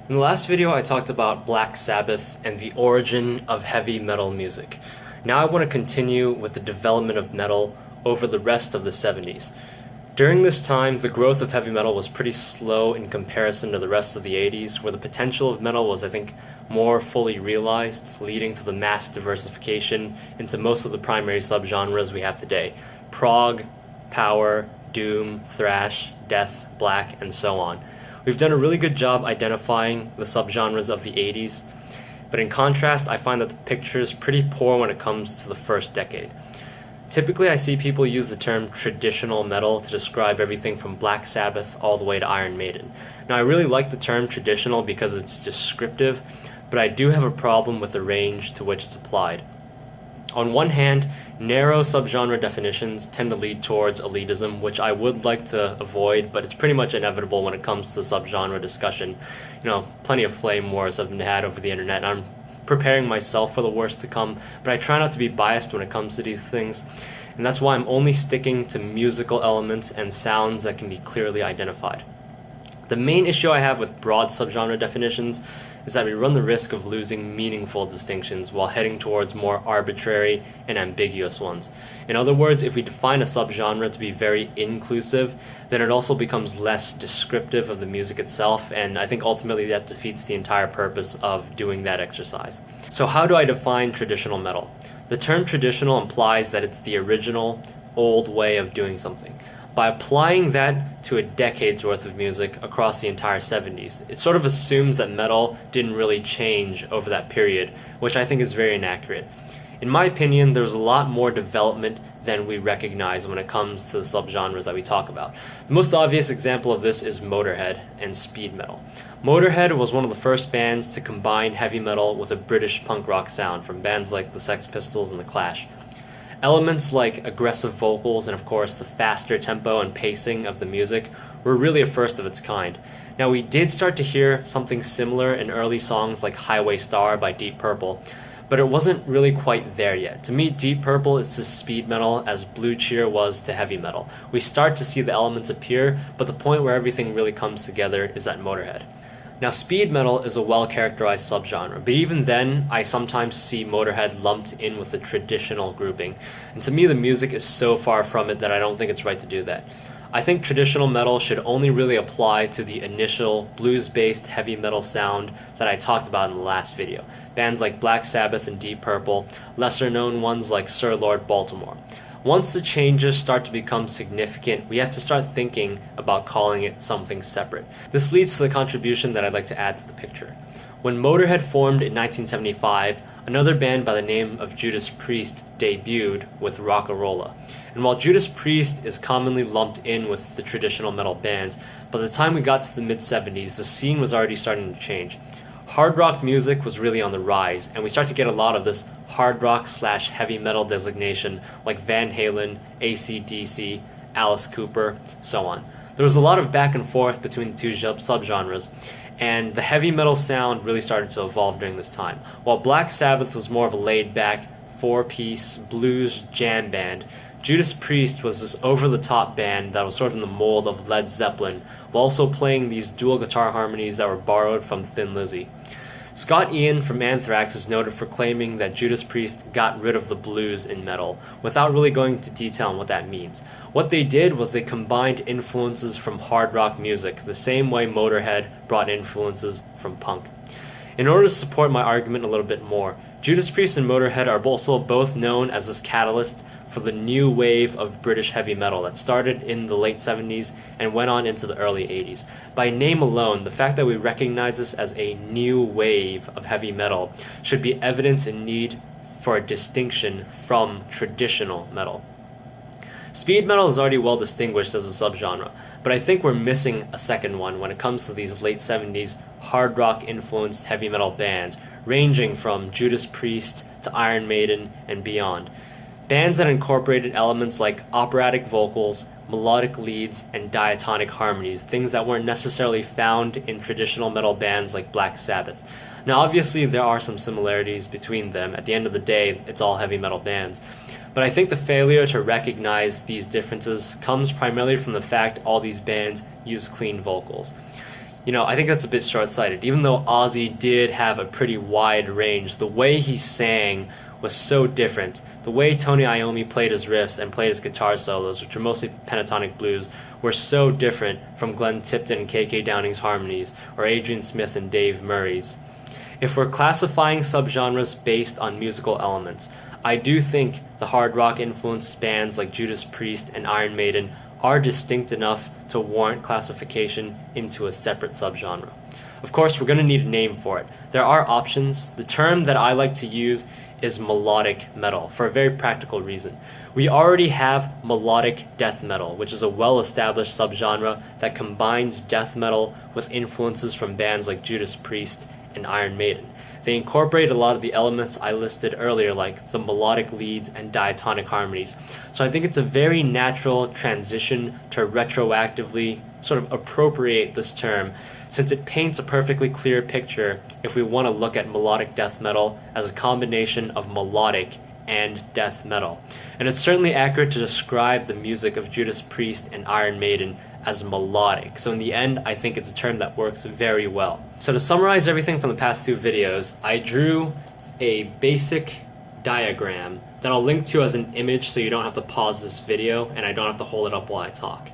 In the last video I talked about Black Sabbath and the origin of heavy metal music. Now I want to continue with the development of metal over the rest of the 70s. During this time, the growth of heavy metal was pretty slow in comparison to the rest of the 80s, where the potential of metal was, I think, more fully realized, leading to the mass diversification into most of the primary subgenres we have today: prog, power, doom, thrash, death, black, and so on. We've done a really good job identifying the subgenres of the 80s, but in contrast, I find that the picture is pretty poor when it comes to the first decade. Typically, I see people use the term traditional metal to describe everything from Black Sabbath all the way to Iron Maiden. Now, I really like the term traditional because it's descriptive, but I do have a problem with the range to which it's applied. On one hand, narrow subgenre definitions tend to lead towards elitism, which I would like to avoid, but it's pretty much inevitable when it comes to subgenre discussion. Plenty of flame wars have been had over the internet, and I'm preparing myself for the worst to come, but I try not to be biased when it comes to these things, and that's why I'm only sticking to musical elements and sounds that can be clearly identified. The main issue I have with broad subgenre definitions is that we run the risk of losing meaningful distinctions while heading towards more arbitrary and ambiguous ones. In other words, if we define a subgenre to be very inclusive, then it also becomes less descriptive of the music itself, and I think ultimately that defeats the entire purpose of doing that exercise. So how do I define traditional metal? The term traditional implies that it's the original, old way of doing something. By applying that to a decade's worth of music across the entire 70s, it sort of assumes that metal didn't really change over that period, which I think is very inaccurate. In my opinion, there's a lot more development than we recognize when it comes to the subgenres that we talk about. The most obvious example of this is Motorhead and speed metal. Motorhead was one of the first bands to combine heavy metal with a British punk rock sound from bands like the Sex Pistols and the Clash. Elements like aggressive vocals and of course the faster tempo and pacing of the music were really a first of its kind. Now, we did start to hear something similar in early songs like Highway Star by Deep Purple, but it wasn't really quite there yet. To me, Deep Purple is to speed metal as Blue Cheer was to heavy metal. We start to see the elements appear, but the point where everything really comes together is at Motorhead. Now, speed metal is a well-characterized subgenre, but even then, I sometimes see Motorhead lumped in with the traditional grouping, and to me the music is so far from it that I don't think it's right to do that. I think traditional metal should only really apply to the initial blues-based heavy metal sound that I talked about in the last video, bands like Black Sabbath and Deep Purple, lesser-known ones like Sir Lord Baltimore. Once the changes start to become significant, we have to start thinking about calling it something separate. This leads to the contribution that I'd like to add to the picture. When Motorhead formed in 1975, another band by the name of Judas Priest debuted with Rock-A-Rolla. And while Judas Priest is commonly lumped in with the traditional metal bands, by the time we got to the mid-70s, the scene was already starting to change. Hard rock music was really on the rise, and we start to get a lot of this hard rock / heavy metal designation like Van Halen, AC/DC, Alice Cooper, so on. There was a lot of back and forth between the two subgenres, and the heavy metal sound really started to evolve during this time. While Black Sabbath was more of a laid-back, four-piece blues jam band, Judas Priest was this over-the-top band that was sort of in the mold of Led Zeppelin, while also playing these dual guitar harmonies that were borrowed from Thin Lizzy. Scott Ian from Anthrax is noted for claiming that Judas Priest got rid of the blues in metal, without really going into detail on what that means. What they did was they combined influences from hard rock music, the same way Motorhead brought influences from punk. In order to support my argument a little bit more, Judas Priest and Motorhead are also both known as this catalyst for the new wave of British heavy metal that started in the late 70s and went on into the early 80s. By name alone, the fact that we recognize this as a new wave of heavy metal should be evidence in need for a distinction from traditional metal. Speed metal is already well distinguished as a subgenre, but I think we're missing a second one when it comes to these late 70s hard rock influenced heavy metal bands, ranging from Judas Priest to Iron Maiden and beyond. Bands that incorporated elements like operatic vocals, melodic leads, and diatonic harmonies, things that weren't necessarily found in traditional metal bands like Black Sabbath. Now, obviously, there are some similarities between them. At the end of the day, it's all heavy metal bands. But I think the failure to recognize these differences comes primarily from the fact all these bands use clean vocals. I think that's a bit short-sighted. Even though Ozzy did have a pretty wide range, the way he sang was so different. The way Tony Iommi played his riffs and played his guitar solos, which were mostly pentatonic blues, were so different from Glenn Tipton and KK Downing's harmonies, or Adrian Smith and Dave Murray's. If we're classifying subgenres based on musical elements, I do think the hard rock influenced bands like Judas Priest and Iron Maiden are distinct enough to warrant classification into a separate subgenre. Of course, we're going to need a name for it. There are options. The term that I like to use is melodic metal for a very practical reason. We already have melodic death metal, which is a well-established subgenre that combines death metal with influences from bands like Judas Priest and Iron Maiden. They incorporate a lot of the elements I listed earlier, like the melodic leads and diatonic harmonies. So I think it's a very natural transition to retroactively sort of appropriate this term, since it paints a perfectly clear picture if we want to look at melodic death metal as a combination of melodic and death metal. And it's certainly accurate to describe the music of Judas Priest and Iron Maiden as melodic. So in the end, I think it's a term that works very well. So to summarize everything from the past two videos, I drew a basic diagram that I'll link to as an image so you don't have to pause this video and I don't have to hold it up while I talk.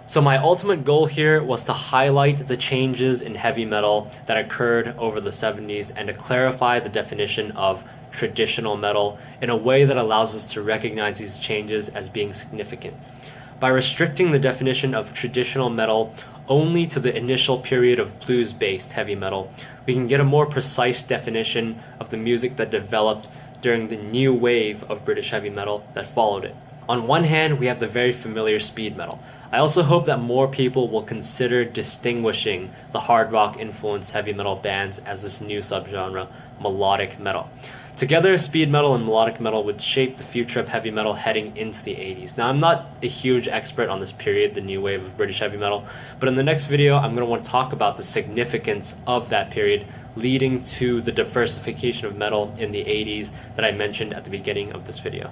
So my ultimate goal here was to highlight the changes in heavy metal that occurred over the 70s and to clarify the definition of traditional metal in a way that allows us to recognize these changes as being significant. By restricting the definition of traditional metal only to the initial period of blues-based heavy metal, we can get a more precise definition of the music that developed during the new wave of British heavy metal that followed it. On one hand, we have the very familiar speed metal. I also hope that more people will consider distinguishing the hard rock influenced heavy metal bands as this new subgenre, melodic metal. Together, speed metal and melodic metal would shape the future of heavy metal heading into the 80s. Now, I'm not a huge expert on this period, the new wave of British heavy metal, but in the next video, I'm going to want to talk about the significance of that period leading to the diversification of metal in the 80s that I mentioned at the beginning of this video.